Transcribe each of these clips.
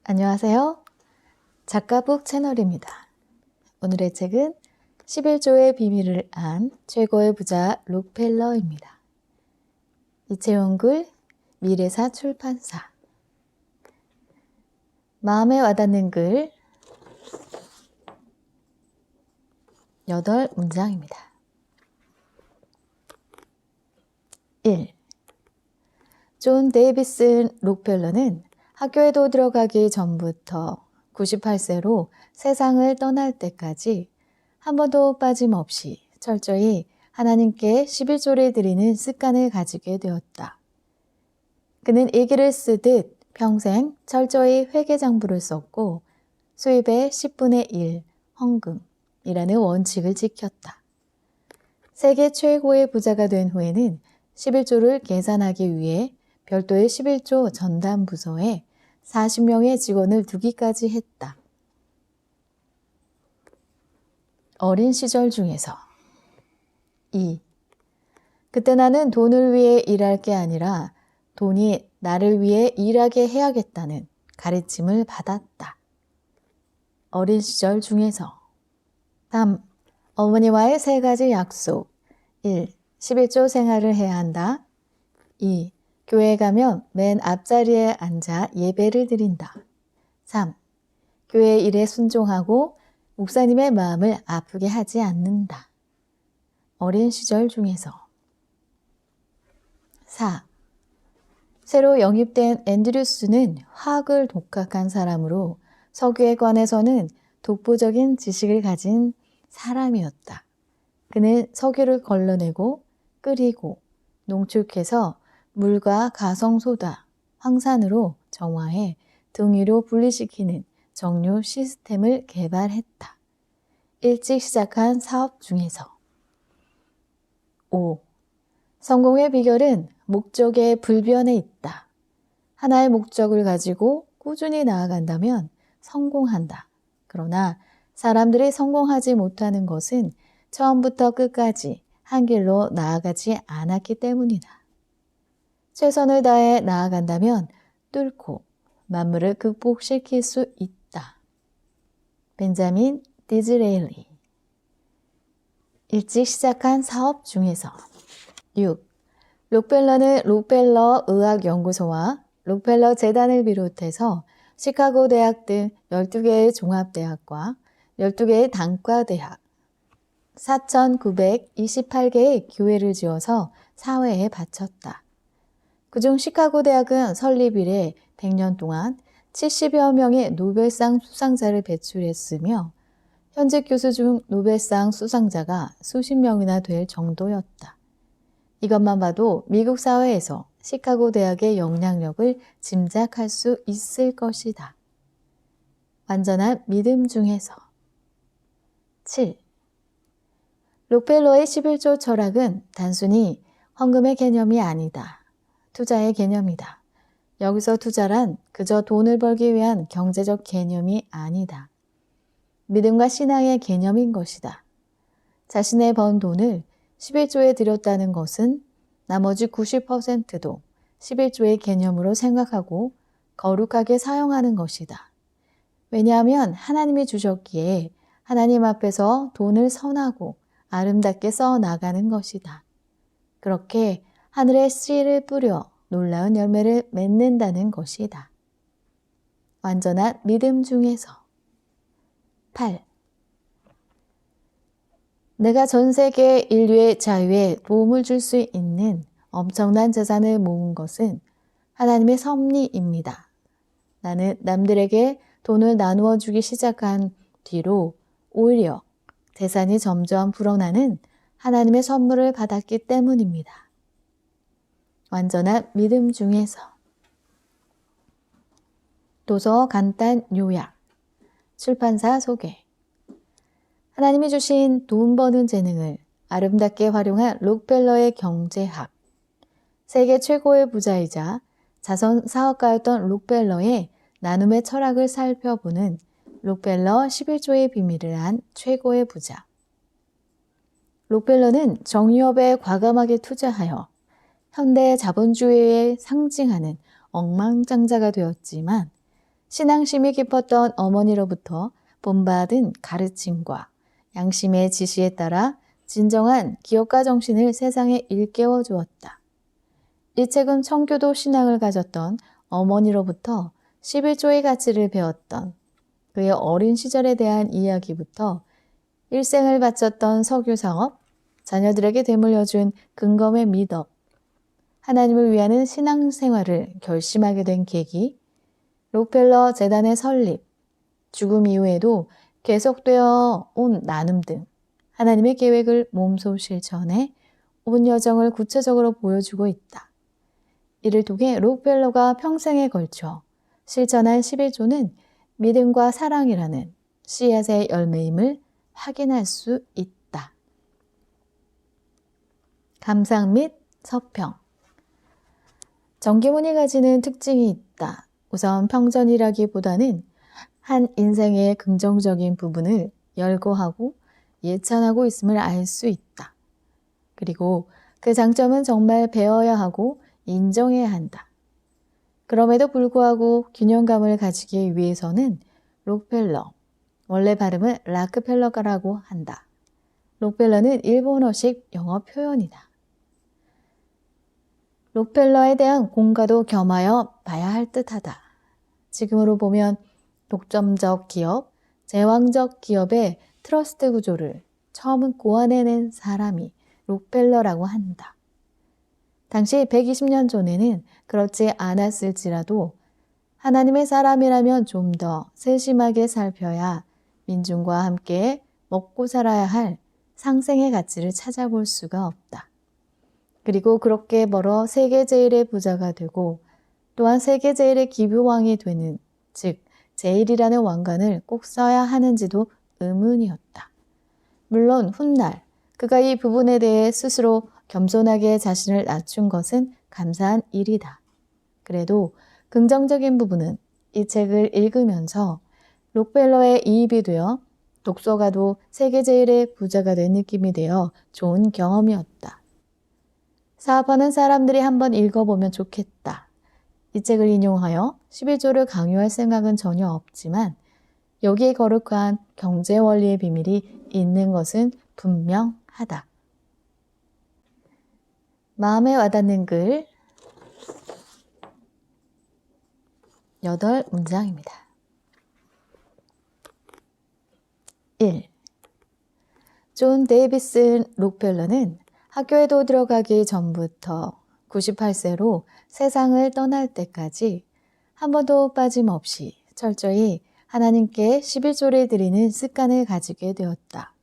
안녕하세요. 작가북 채널입니다. 오늘의 책은 11조의 비밀을 안 최고의 부자 록펠러입니다. 이채용 글, 미래사 출판사. 마음에 와닿는 글 8문장입니다. 1. 존 데이비슨 록펠러는 학교에도 들어가기 전부터 98세로 세상을 떠날 때까지 한 번도 빠짐없이 철저히 하나님께 11조를 드리는 습관을 가지게 되었다. 그는 일기를 쓰듯 평생 철저히 회계장부를 썼고 수입의 10분의 1 헌금이라는 원칙을 지켰다. 세계 최고의 부자가 된 후에는 11조를 계산하기 위해 별도의 11조 전담 부서에 40명의 직원을 두기까지 했다. 어린 시절 중에서 2. 그때 나는 돈을 위해 일할 게 아니라 돈이 나를 위해 일하게 해야겠다는 가르침을 받았다. 어린 시절 중에서 3. 어머니와의 3가지 약속. 1. 11조 생활을 해야 한다. 2. 교회에 가면 맨 앞자리에 앉아 예배를 드린다. 3. 교회 일에 순종하고 목사님의 마음을 아프게 하지 않는다. 어린 시절 중에서 4. 새로 영입된 앤드류스는 화학을 독학한 사람으로 석유에 관해서는 독보적인 지식을 가진 사람이었다. 그는 석유를 걸러내고 끓이고 농축해서 물과 가성소다, 황산으로 정화해 등유로 분리시키는 정류 시스템을 개발했다. 일찍 시작한 사업 중에서 5. 성공의 비결은 목적의 불변에 있다. 하나의 목적을 가지고 꾸준히 나아간다면 성공한다. 그러나 사람들이 성공하지 못하는 것은 처음부터 끝까지 한 길로 나아가지 않았기 때문이다. 최선을 다해 나아간다면 뚫고 만물을 극복시킬 수 있다. 벤자민 디즈레일리. 일찍 시작한 사업 중에서 6. 록펠러는 록펠러 의학연구소와 록펠러 재단을 비롯해서 시카고 대학 등 12개의 종합대학과 12개의 단과대학, 4,928개의 교회를 지어서 사회에 바쳤다. 그중 시카고 대학은 설립 이래 100년 동안 70여 명의 노벨상 수상자를 배출했으며 현직 교수 중 노벨상 수상자가 수십 명이나 될 정도였다. 이것만 봐도 미국 사회에서 시카고 대학의 영향력을 짐작할 수 있을 것이다. 완전한 믿음 중에서 7. 록펠러의 11조 철학은 단순히 헌금의 개념이 아니다. 투자의 개념이다. 여기서 투자란 그저 돈을 벌기 위한 경제적 개념이 아니다. 믿음과 신앙의 개념인 것이다. 자신의 번 돈을 11조에 들였다는 것은 나머지 90%도 11조의 개념으로 생각하고 거룩하게 사용하는 것이다. 왜냐하면 하나님이 주셨기에 하나님 앞에서 돈을 선하고 아름답게 써나가는 것이다. 그렇게 하늘에 씨를 뿌려 놀라운 열매를 맺는다는 것이다. 완전한 믿음 중에서 8. 내가 전 세계 인류의 자유에 도움을 줄 수 있는 엄청난 재산을 모은 것은 하나님의 섭리입니다. 나는 남들에게 돈을 나누어 주기 시작한 뒤로 오히려 재산이 점점 불어나는 하나님의 선물을 받았기 때문입니다. 완전한 믿음 중에서 도서 간단 요약, 출판사 소개. 하나님이 주신 돈 버는 재능을 아름답게 활용한 록펠러의 경제학, 세계 최고의 부자이자 자선 사업가였던 록펠러의 나눔의 철학을 살펴보는 록펠러 11조의 비밀을 안 최고의 부자. 록펠러는 정유업에 과감하게 투자하여 현대 자본주의에 상징하는 억만장자가 되었지만 신앙심이 깊었던 어머니로부터 본받은 가르침과 양심의 지시에 따라 진정한 기업가 정신을 세상에 일깨워 주었다. 일체금 청교도 신앙을 가졌던 어머니로부터 11조의 가치를 배웠던 그의 어린 시절에 대한 이야기부터 일생을 바쳤던 석유 사업, 자녀들에게 되물려준 근검의 미덕, 하나님을 위하는 신앙생활을 결심하게 된 계기, 록펠러 재단의 설립, 죽음 이후에도 계속되어 온 나눔 등 하나님의 계획을 몸소 실천해 온 여정을 구체적으로 보여주고 있다. 이를 통해 록펠러가 평생에 걸쳐 실천한 11조는 믿음과 사랑이라는 씨앗의 열매임을 확인할 수 있다. 감상 및 서평. 정기문이 가지는 특징이 있다. 우선 평전이라기보다는 한 인생의 긍정적인 부분을 열거하고 예찬하고 있음을 알 수 있다. 그리고 그 장점은 정말 배워야 하고 인정해야 한다. 그럼에도 불구하고 균형감을 가지기 위해서는 록펠러, 원래 발음은 락펠러가라고 한다. 록펠러는 일본어식 영어 표현이다. 록펠러에 대한 공과도 겸하여 봐야 할 듯하다. 지금으로 보면 독점적 기업, 제왕적 기업의 트러스트 구조를 처음 고안해낸 사람이 록펠러라고 한다. 당시 120년 전에는 그렇지 않았을지라도 하나님의 사람이라면 좀 더 세심하게 살펴야 민중과 함께 먹고 살아야 할 상생의 가치를 찾아볼 수가 없다. 그리고 그렇게 벌어 세계 제일의 부자가 되고 또한 세계 제일의 기부왕이 되는, 즉 제일이라는 왕관을 꼭 써야 하는지도 의문이었다. 물론 훗날 그가 이 부분에 대해 스스로 겸손하게 자신을 낮춘 것은 감사한 일이다. 그래도 긍정적인 부분은 이 책을 읽으면서 록펠러의 이입이 되어 독서가도 세계 제일의 부자가 된 느낌이 되어 좋은 경험이었다. 사업하는 사람들이 한번 읽어보면 좋겠다. 이 책을 인용하여 11조를 강요할 생각은 전혀 없지만 여기에 거룩한 경제 원리의 비밀이 있는 것은 분명하다. 마음에 와닿는 글 8문장입니다. 1. 존 데이비슨 록펠러는 학교에도 들어가기 전부터 98세로 세상을 떠날 때까지 한 번도 빠짐없이 철저히 하나님께 11조를 드리는 습관을 가지게 되었다.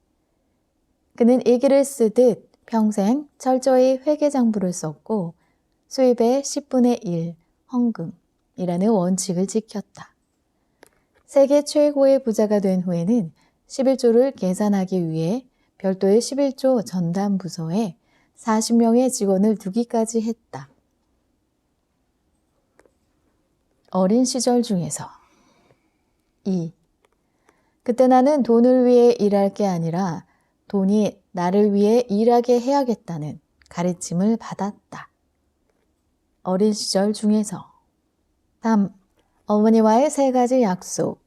그는 일기를 쓰듯 평생 철저히 회계장부를 썼고 수입의 10분의 1 헌금이라는 원칙을 지켰다. 세계 최고의 부자가 된 후에는 11조를 계산하기 위해 별도의 11조 전담 부서에 40명의 직원을 두기까지 했다. 어린 시절 중에서 2. 그때 나는 돈을 위해 일할 게 아니라 돈이 나를 위해 일하게 해야겠다는 가르침을 받았다. 어린 시절 중에서 3. 어머니와의 3가지 약속.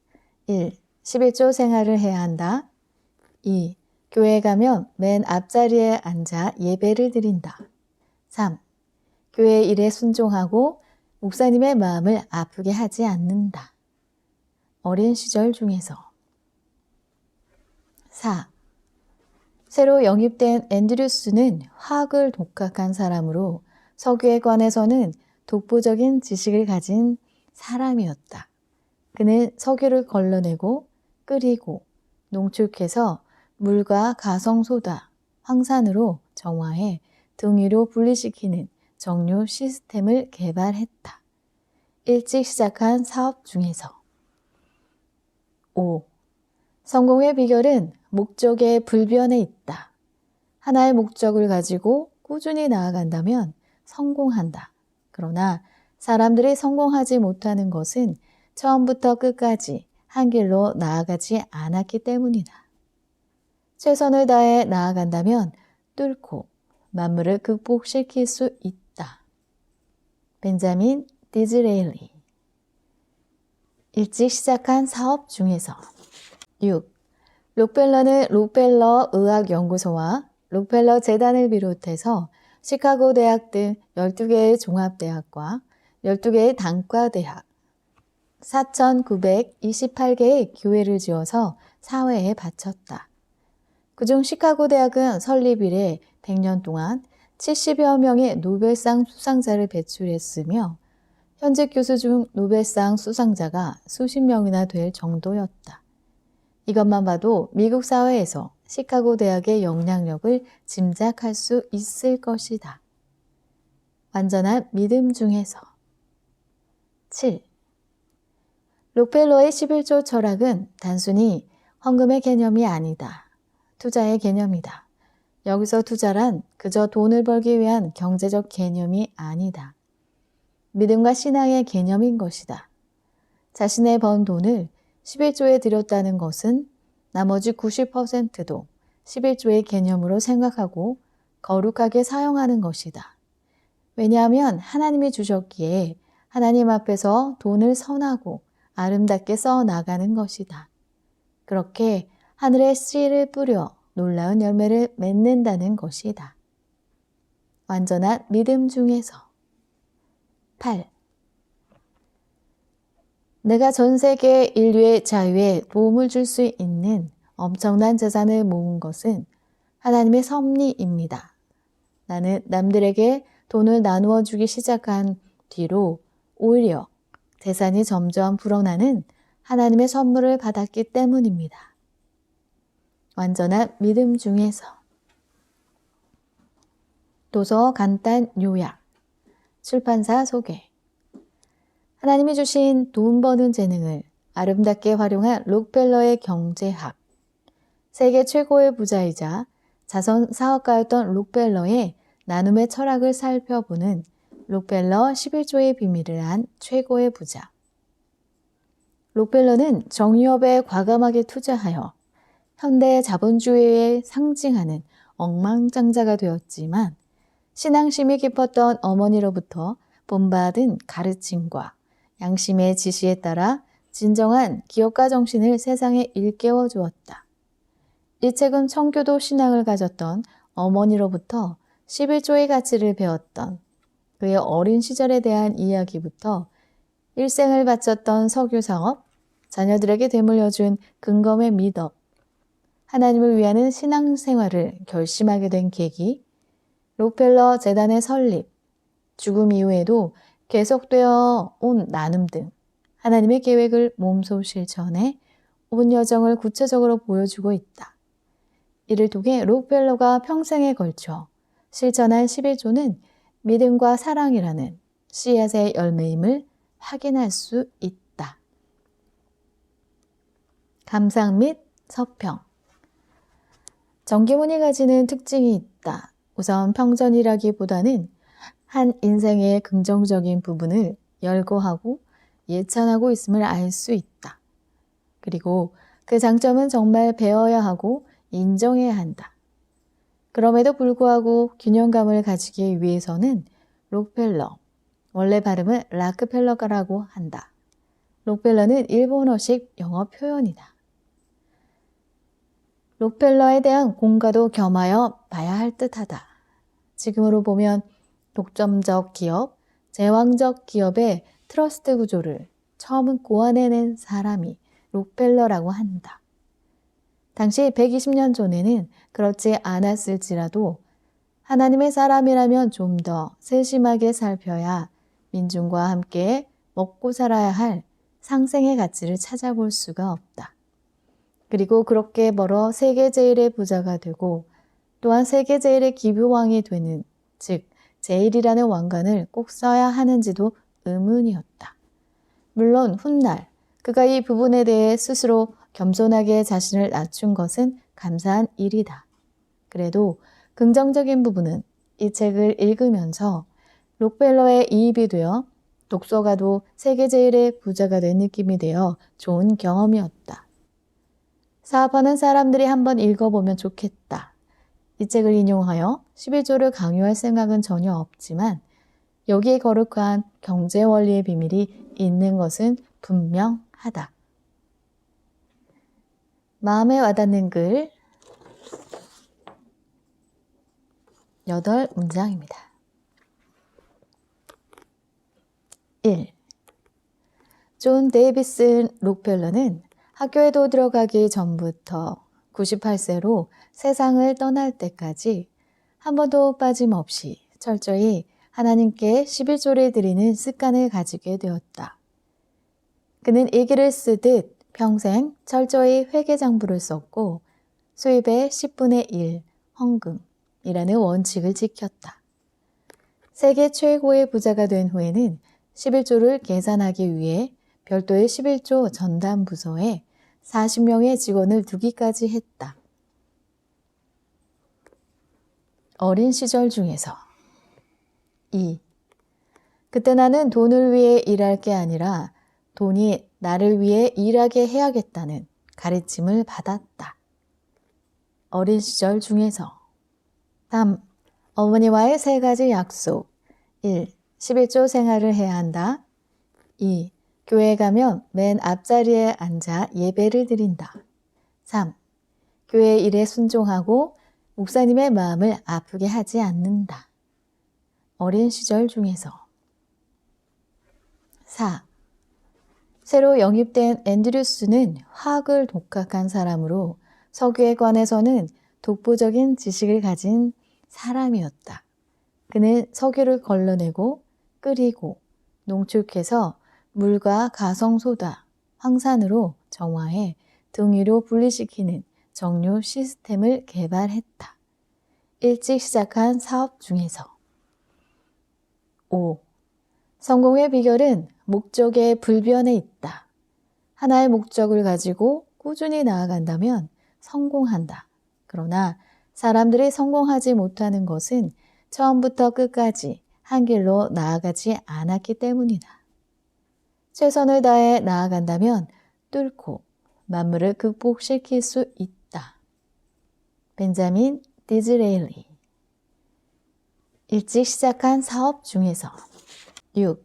1. 11조 생활을 해야 한다. 2. 교회에 가면 맨 앞자리에 앉아 예배를 드린다. 3. 교회 일에 순종하고 목사님의 마음을 아프게 하지 않는다. 어린 시절 중에서 4. 새로 영입된 앤드류스는 화학을 독학한 사람으로 석유에 관해서는 독보적인 지식을 가진 사람이었다. 그는 석유를 걸러내고 끓이고 농축해서 물과 가성소다, 황산으로 정화해 등 위로 분리시키는 정류 시스템을 개발했다. 일찍 시작한 사업 중에서 5. 성공의 비결은 목적의 불변에 있다. 하나의 목적을 가지고 꾸준히 나아간다면 성공한다. 그러나 사람들이 성공하지 못하는 것은 처음부터 끝까지 한 길로 나아가지 않았기 때문이다. 최선을 다해 나아간다면 뚫고 만물을 극복시킬 수 있다. 벤자민 디즈레일리. 일찍 시작한 사업 중에서. 6. 록펠러는 록펠러 의학연구소와 록펠러 재단을 비롯해서 시카고 대학 등 12개의 종합대학과 12개의 단과대학, 4,928개의 교회를 지어서 사회에 바쳤다. 그중 시카고 대학은 설립 이래 100년 동안 70여 명의 노벨상 수상자를 배출했으며 현직 교수 중 노벨상 수상자가 수십 명이나 될 정도였다. 이것만 봐도 미국 사회에서 시카고 대학의 영향력을 짐작할 수 있을 것이다. 완전한 믿음 중에서. 7. 록펠러의 11조 철학은 단순히 헌금의 개념이 아니다. 투자의 개념이다. 여기서 투자란 그저 돈을 벌기 위한 경제적 개념이 아니다. 믿음과 신앙의 개념인 것이다. 자신의 번 돈을 11조에 들였다는 것은 나머지 90%도 11조의 개념으로 생각하고 거룩하게 사용하는 것이다. 왜냐하면 하나님이 주셨기에 하나님 앞에서 돈을 선하고 아름답게 써나가는 것이다. 그렇게 하늘에 씨를 뿌려 놀라운 열매를 맺는다는 것이다. 완전한 믿음 중에서. 8. 내가 전 세계 인류의 자유에 도움을 줄 수 있는 엄청난 재산을 모은 것은 하나님의 섭리입니다. 나는 남들에게 돈을 나누어 주기 시작한 뒤로 오히려 재산이 점점 불어나는 하나님의 선물을 받았기 때문입니다. 완전한 믿음 중에서. 도서 간단 요약. 출판사 소개. 하나님이 주신 돈 버는 재능을 아름답게 활용한 록펠러의 경제학. 세계 최고의 부자이자 자선 사업가였던 록펠러의 나눔의 철학을 살펴보는 록펠러 11조의 비밀을 한 최고의 부자. 록펠러는 정유업에 과감하게 투자하여 현대 자본주의에 상징하는 억만장자가 되었지만 신앙심이 깊었던 어머니로부터 본받은 가르침과 양심의 지시에 따라 진정한 기업가 정신을 세상에 일깨워 주었다. 이 책은 청교도 신앙을 가졌던 어머니로부터 11조의 가치를 배웠던 그의 어린 시절에 대한 이야기부터 일생을 바쳤던 석유사업, 자녀들에게 되물려준 근검의 미덕, 하나님을 위하는 신앙생활을 결심하게 된 계기, 록펠러 재단의 설립, 죽음 이후에도 계속되어 온 나눔 등 하나님의 계획을 몸소 실천해 온 여정을 구체적으로 보여주고 있다. 이를 통해 록펠러가 평생에 걸쳐 실천한 11조는 믿음과 사랑이라는 씨앗의 열매임을 확인할 수 있다. 감상 및 서평. 정기문이 가지는 특징이 있다. 우선 평전이라기보다는 한 인생의 긍정적인 부분을 열거하고 예찬하고 있음을 알 수 있다. 그리고 그 장점은 정말 배워야 하고 인정해야 한다. 그럼에도 불구하고 균형감을 가지기 위해서는 록펠러, 원래 발음은 락펠러가라고 한다. 록펠러는 일본어식 영어 표현이다. 록펠러에 대한 공과도 겸하여 봐야 할 듯하다. 지금으로 보면 독점적 기업, 제왕적 기업의 트러스트 구조를 처음 고안해낸 사람이 록펠러라고 한다. 당시 120년 전에는 그렇지 않았을지라도 하나님의 사람이라면 좀 더 세심하게 살펴야 민중과 함께 먹고 살아야 할 상생의 가치를 찾아볼 수가 없다. 그리고 그렇게 벌어 세계 제일의 부자가 되고 또한 세계 제일의 기부왕이 되는, 즉 제일이라는 왕관을 꼭 써야 하는지도 의문이었다. 물론 훗날 그가 이 부분에 대해 스스로 겸손하게 자신을 낮춘 것은 감사한 일이다. 그래도 긍정적인 부분은 이 책을 읽으면서 록펠러의 이입이 되어 독서가도 세계 제일의 부자가 된 느낌이 되어 좋은 경험이었다. 사업하는 사람들이 한번 읽어보면 좋겠다. 이 책을 인용하여 11조를 강요할 생각은 전혀 없지만 여기에 거룩한 경제 원리의 비밀이 있는 것은 분명하다. 하다. 마음에 와닿는 글 8문장입니다. 1. 존 데이비슨 록펠러는 학교에도 들어가기 전부터 98세로 세상을 떠날 때까지 한 번도 빠짐없이 철저히 하나님께 11조를 드리는 습관을 가지게 되었다. 그는 일기를 쓰듯 평생 철저히 회계장부를 썼고 수입의 10분의 1 헌금이라는 원칙을 지켰다. 세계 최고의 부자가 된 후에는 11조를 계산하기 위해 별도의 11조 전담 부서에 40명의 직원을 두기까지 했다. 어린 시절 중에서 2. 그때 나는 돈을 위해 일할 게 아니라 돈이 나를 위해 일하게 해야겠다는 가르침을 받았다. 어린 시절 중에서 3. 어머니와의 3가지 약속 1. 11조 생활을 해야 한다. 2. 교회에 가면 맨 앞자리에 앉아 예배를 드린다. 3. 교회 일에 순종하고 목사님의 마음을 아프게 하지 않는다. 어린 시절 중에서 4. 새로 영입된 앤드류스는 화학을 독학한 사람으로 석유에 관해서는 독보적인 지식을 가진 사람이었다. 그는 석유를 걸러내고 끓이고 농축해서 물과 가성소다, 황산으로 정화해 등유로 분리시키는 정류 시스템을 개발했다. 일찍 시작한 사업 중에서 5. 성공의 비결은 목적의 불변에 있다. 하나의 목적을 가지고 꾸준히 나아간다면 성공한다. 그러나 사람들이 성공하지 못하는 것은 처음부터 끝까지 한 길로 나아가지 않았기 때문이다. 최선을 다해 나아간다면 뚫고 만물을 극복시킬 수 있다. 벤자민 디즈레일리. 일찍 시작한 사업 중에서 6.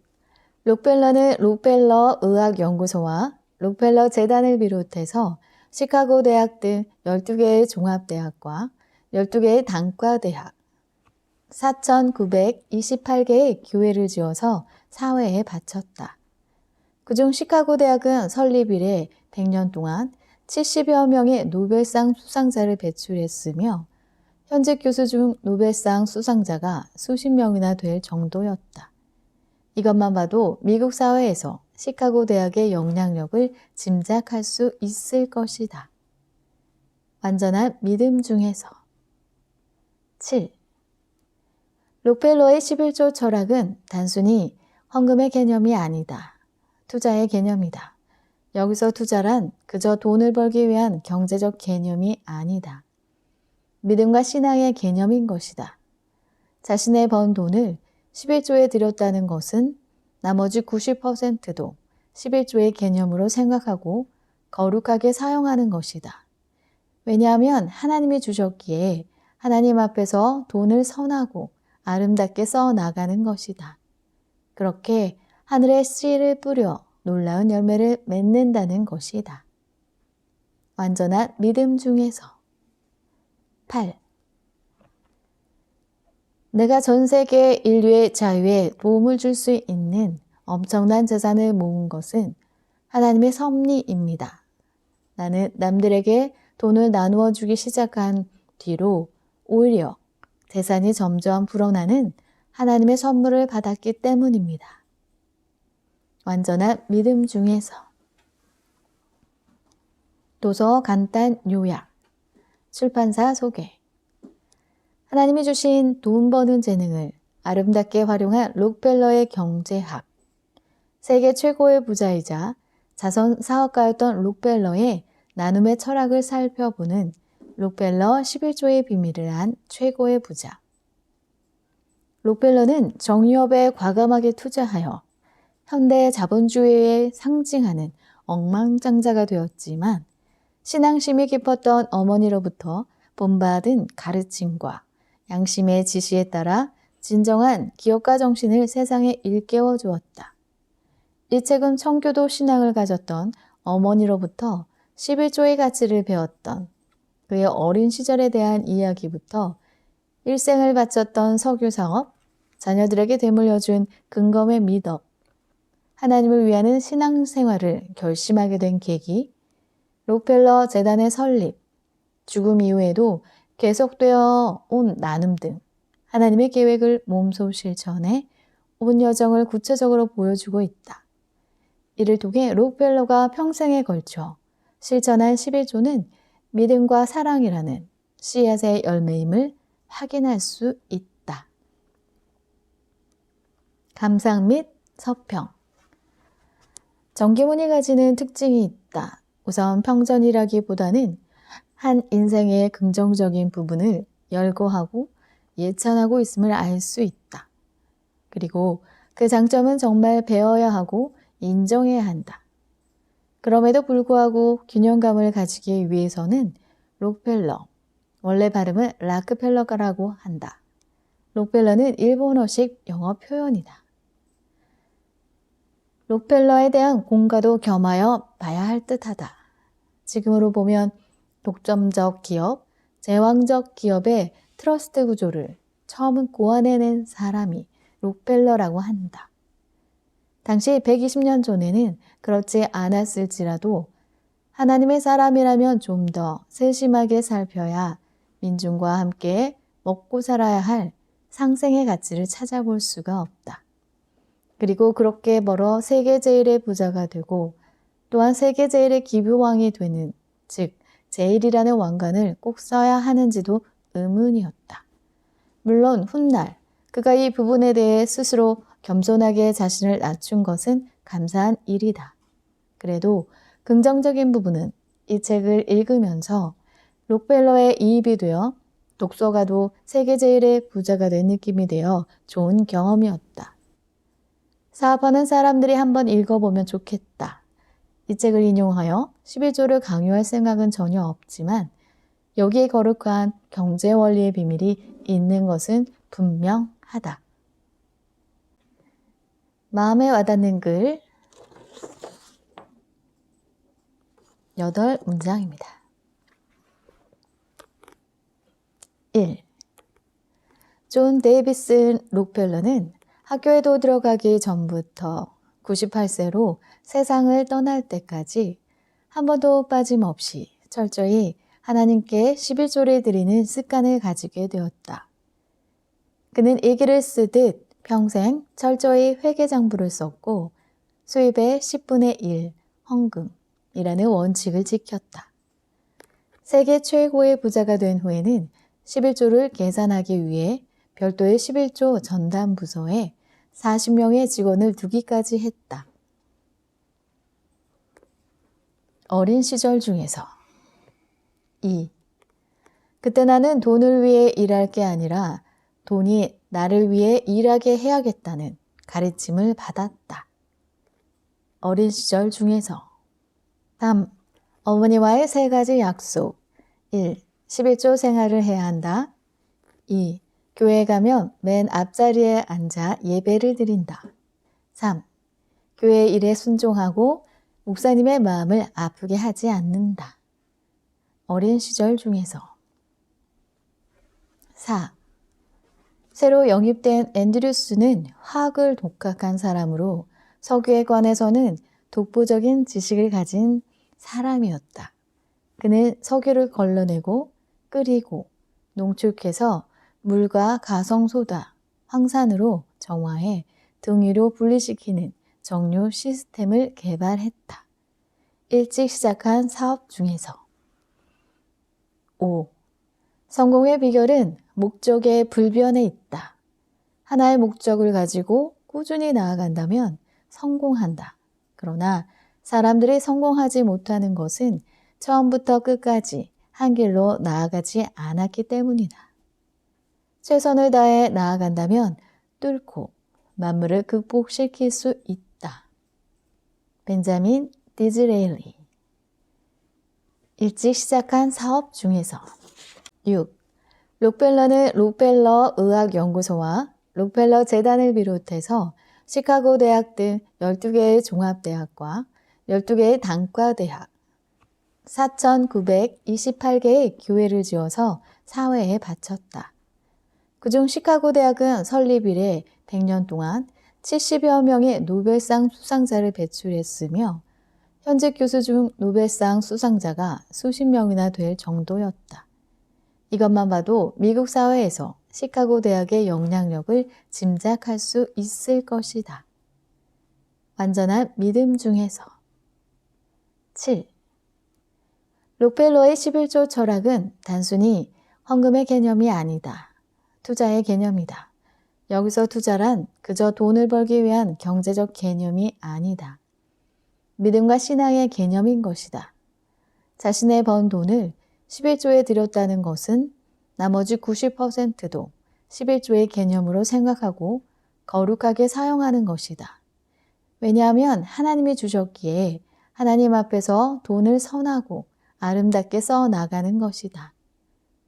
록펠러는 록펠러 의학연구소와 록펠러 재단을 비롯해서 시카고 대학 등 12개의 종합대학과 12개의 단과대학, 4,928개의 교회를 지어서 사회에 바쳤다. 그중 시카고 대학은 설립 이래 100년 동안 70여 명의 노벨상 수상자를 배출했으며 현직 교수 중 노벨상 수상자가 수십 명이나 될 정도였다. 이것만 봐도 미국 사회에서 시카고 대학의 영향력을 짐작할 수 있을 것이다. 완전한 믿음 중에서 7. 록펠러의 11조 철학은 단순히 헌금의 개념이 아니다. 투자의 개념이다. 여기서 투자란 그저 돈을 벌기 위한 경제적 개념이 아니다. 믿음과 신앙의 개념인 것이다. 자신의 번 돈을 11조에 들였다는 것은 나머지 90%도 11조의 개념으로 생각하고 거룩하게 사용하는 것이다. 왜냐하면 하나님이 주셨기에 하나님 앞에서 돈을 선하고 아름답게 써 나가는 것이다. 그렇게 하늘에 씨를 뿌려 놀라운 열매를 맺는다는 것이다. 완전한 믿음 중에서 8. 내가 전 세계 인류의 자유에 도움을 줄 수 있는 엄청난 재산을 모은 것은 하나님의 섭리입니다. 나는 남들에게 돈을 나누어 주기 시작한 뒤로 오히려 재산이 점점 불어나는 하나님의 선물을 받았기 때문입니다. 완전한 믿음 중에서 도서 간단 요약, 출판사 소개. 하나님이 주신 돈 버는 재능을 아름답게 활용한 록펠러의 경제학, 세계 최고의 부자이자 자선 사업가였던 록펠러의 나눔의 철학을 살펴보는 록펠러 11조의 비밀을 안 최고의 부자. 록펠러는 정유업에 과감하게 투자하여 현대 자본주의에 상징하는 억만장자가 되었지만 신앙심이 깊었던 어머니로부터 본받은 가르침과 양심의 지시에 따라 진정한 기업가 정신을 세상에 일깨워 주었다. 일체금 청교도 신앙을 가졌던 어머니로부터 11조의 가치를 배웠던 그의 어린 시절에 대한 이야기부터 일생을 바쳤던 석유 사업, 자녀들에게 되물려준 근검의 미덕, 하나님을 위하는 신앙생활을 결심하게 된 계기, 록펠러 재단의 설립, 죽음 이후에도 계속되어 온 나눔 등 하나님의 계획을 몸소 실천해 온 여정을 구체적으로 보여주고 있다. 이를 통해 록펠러가 평생에 걸쳐 실천한 11조는 믿음과 사랑이라는 씨앗의 열매임을 확인할 수 있다. 감상 및 서평. 정기문이 가지는 특징이 있다. 우선 평전이라기보다는 한 인생의 긍정적인 부분을 열거하고 예찬하고 있음을 알 수 있다. 그리고 그 장점은 정말 배워야 하고 인정해야 한다. 그럼에도 불구하고 균형감을 가지기 위해서는 록펠러, 원래 발음은 락펠러가라고 한다. 록펠러는 일본어식 영어 표현이다. 록펠러에 대한 공과도 겸하여 봐야 할 듯하다. 지금으로 보면 독점적 기업, 제왕적 기업의 트러스트 구조를 처음 고안해낸 사람이 록펠러라고 한다. 당시 120년 전에는 그렇지 않았을지라도 하나님의 사람이라면 좀 더 세심하게 살펴야 민중과 함께 먹고 살아야 할 상생의 가치를 찾아볼 수가 없다. 그리고 그렇게 벌어 세계 제일의 부자가 되고 또한 세계 제일의 기부왕이 되는, 즉 제일이라는 왕관을 꼭 써야 하는지도 의문이었다. 물론 훗날 그가 이 부분에 대해 스스로 겸손하게 자신을 낮춘 것은 감사한 일이다. 그래도 긍정적인 부분은 이 책을 읽으면서 록펠러의 이입이 되어 독서가도 세계 제일의 부자가 된 느낌이 되어 좋은 경험이었다. 사업하는 사람들이 한번 읽어보면 좋겠다. 이 책을 인용하여 11조를 강요할 생각은 전혀 없지만 여기에 거룩한 경제 원리의 비밀이 있는 것은 분명하다. 마음에 와닿는 글 8문장입니다. 1. 존 데이비슨 록펠러는 학교에도 들어가기 전부터 98세로 세상을 떠날 때까지 한 번도 빠짐없이 철저히 하나님께 11조를 드리는 습관을 가지게 되었다. 그는 일기를 쓰듯 평생 철저히 회계장부를 썼고 수입의 10분의 1 헌금이라는 원칙을 지켰다. 세계 최고의 부자가 된 후에는 11조를 계산하기 위해 별도의 11조 전담 부서에 40명의 직원을 두기까지 했다. 어린 시절 중에서 2. 그때 나는 돈을 위해 일할 게 아니라 돈이 나를 위해 일하게 해야겠다는 가르침을 받았다. 어린 시절 중에서 3. 어머니와의 3가지 약속. 1. 11조 생활을 해야 한다. 2. 교회에 가면 맨 앞자리에 앉아 예배를 드린다. 3. 교회 일에 순종하고 목사님의 마음을 아프게 하지 않는다. 어린 시절 중에서 4. 새로 영입된 앤드류스는 화학을 독학한 사람으로 석유에 관해서는 독보적인 지식을 가진 사람이었다. 그는 석유를 걸러내고 끓이고 농축해서 물과 가성소다, 황산으로 정화해 등 위로 분리시키는 정류 시스템을 개발했다. 일찍 시작한 사업 중에서 5. 성공의 비결은 목적의 불변에 있다. 하나의 목적을 가지고 꾸준히 나아간다면 성공한다. 그러나 사람들이 성공하지 못하는 것은 처음부터 끝까지 한 길로 나아가지 않았기 때문이다. 최선을 다해 나아간다면 뚫고 만물을 극복시킬 수 있다. 벤자민 디즈레일리. 일찍 시작한 사업 중에서 6. 록펠러는 록펠러 의학연구소와 록펠러 재단을 비롯해서 시카고 대학 등 12개의 종합대학과 12개의 단과대학, 4,928개의 교회를 지어서 사회에 바쳤다. 그중 시카고 대학은 설립 이래 100년 동안 70여 명의 노벨상 수상자를 배출했으며 현직 교수 중 노벨상 수상자가 수십 명이나 될 정도였다. 이것만 봐도 미국 사회에서 시카고 대학의 영향력을 짐작할 수 있을 것이다. 완전한 믿음 중에서 7. 록펠러의 11조 철학은 단순히 헌금의 개념이 아니다. 투자의 개념이다. 여기서 투자란 그저 돈을 벌기 위한 경제적 개념이 아니다. 믿음과 신앙의 개념인 것이다. 자신의 번 돈을 11조에 들였다는 것은 나머지 90%도 11조의 개념으로 생각하고 거룩하게 사용하는 것이다. 왜냐하면 하나님이 주셨기에 하나님 앞에서 돈을 선하고 아름답게 써 나가는 것이다.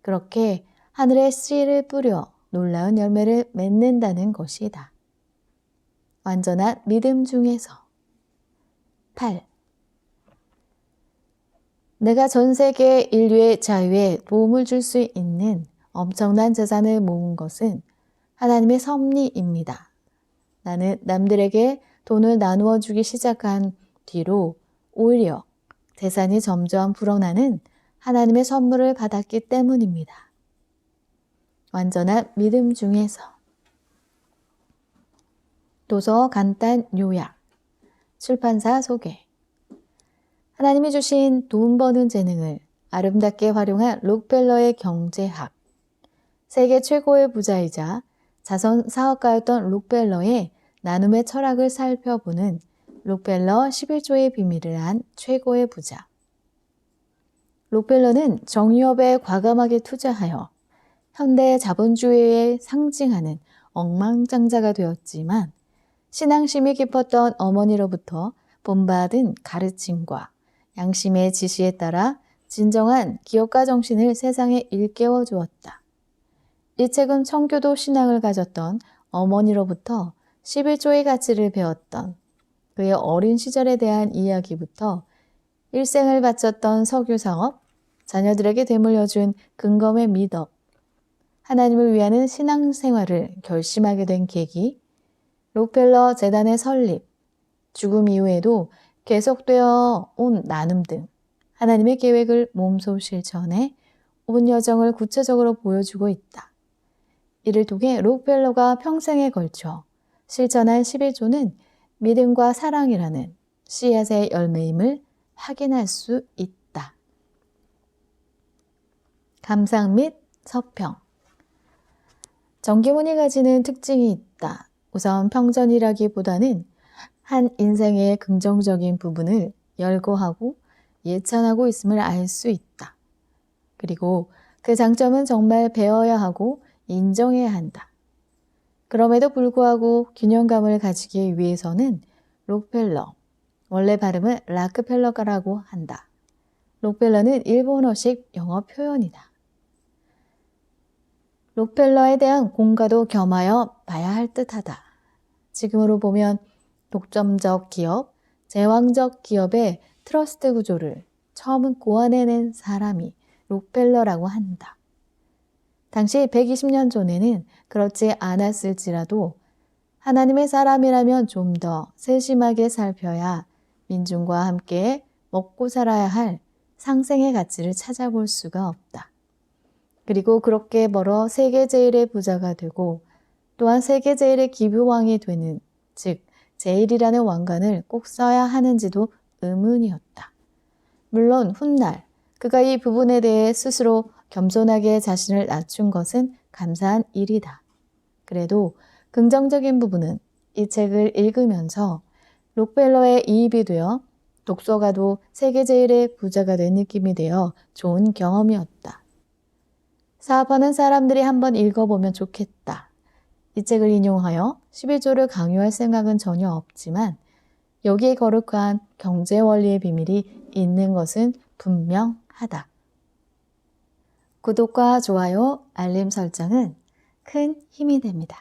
그렇게 하늘에 씨를 뿌려 놀라운 열매를 맺는다는 것이다. 완전한 믿음 중에서 8. 내가 전 세계 인류의 자유에 도움을 줄 수 있는 엄청난 재산을 모은 것은 하나님의 섭리입니다. 나는 남들에게 돈을 나누어 주기 시작한 뒤로 오히려 재산이 점점 불어나는 하나님의 선물을 받았기 때문입니다. 완전한 믿음 중에서 도서 간단 요약, 출판사 소개. 하나님이 주신 돈 버는 재능을 아름답게 활용한 록펠러의 경제학, 세계 최고의 부자이자 자선 사업가였던 록펠러의 나눔의 철학을 살펴보는 록펠러 11조의 비밀을 한 최고의 부자. 록펠러는 정유업에 과감하게 투자하여 현대 자본주의에 상징하는 억만장자가 되었지만 신앙심이 깊었던 어머니로부터 본받은 가르침과 양심의 지시에 따라 진정한 기업가 정신을 세상에 일깨워 주었다. 이 책은 청교도 신앙을 가졌던 어머니로부터 11조의 가치를 배웠던 그의 어린 시절에 대한 이야기부터 일생을 바쳤던 석유사업, 자녀들에게 되물려준 근검의 미덕, 하나님을 위하는 신앙생활을 결심하게 된 계기, 록펠러 재단의 설립, 죽음 이후에도 계속되어 온 나눔 등 하나님의 계획을 몸소 실천해 온 여정을 구체적으로 보여주고 있다. 이를 통해 록펠러가 평생에 걸쳐 실천한 11조는 믿음과 사랑이라는 씨앗의 열매임을 확인할 수 있다. 감상 및 서평. 정기문이 가지는 특징이 있다. 우선 평전이라기보다는 한 인생의 긍정적인 부분을 열거하고 예찬하고 있음을 알 수 있다. 그리고 그 장점은 정말 배워야 하고 인정해야 한다. 그럼에도 불구하고 균형감을 가지기 위해서는 록펠러, 원래 발음은 락펠러가라고 한다. 록펠러는 일본어식 영어 표현이다. 록펠러에 대한 공과도 겸하여 봐야 할 듯하다. 지금으로 보면 독점적 기업, 제왕적 기업의 트러스트 구조를 처음 고안해낸 사람이 록펠러라고 한다. 당시 120년 전에는 그렇지 않았을지라도 하나님의 사람이라면 좀 더 세심하게 살펴야 민중과 함께 먹고 살아야 할 상생의 가치를 찾아볼 수가 없다. 그리고 그렇게 벌어 세계 제일의 부자가 되고 또한 세계 제일의 기부왕이 되는, 즉 제일이라는 왕관을 꼭 써야 하는지도 의문이었다. 물론 훗날 그가 이 부분에 대해 스스로 겸손하게 자신을 낮춘 것은 감사한 일이다. 그래도 긍정적인 부분은 이 책을 읽으면서 록펠러의 이입이 되어 독서가도 세계 제일의 부자가 된 느낌이 되어 좋은 경험이었다. 사업하는 사람들이 한번 읽어보면 좋겠다. 이 책을 인용하여 11조를 강요할 생각은 전혀 없지만 여기에 거룩한 경제 원리의 비밀이 있는 것은 분명하다. 구독과 좋아요, 알림 설정은 큰 힘이 됩니다.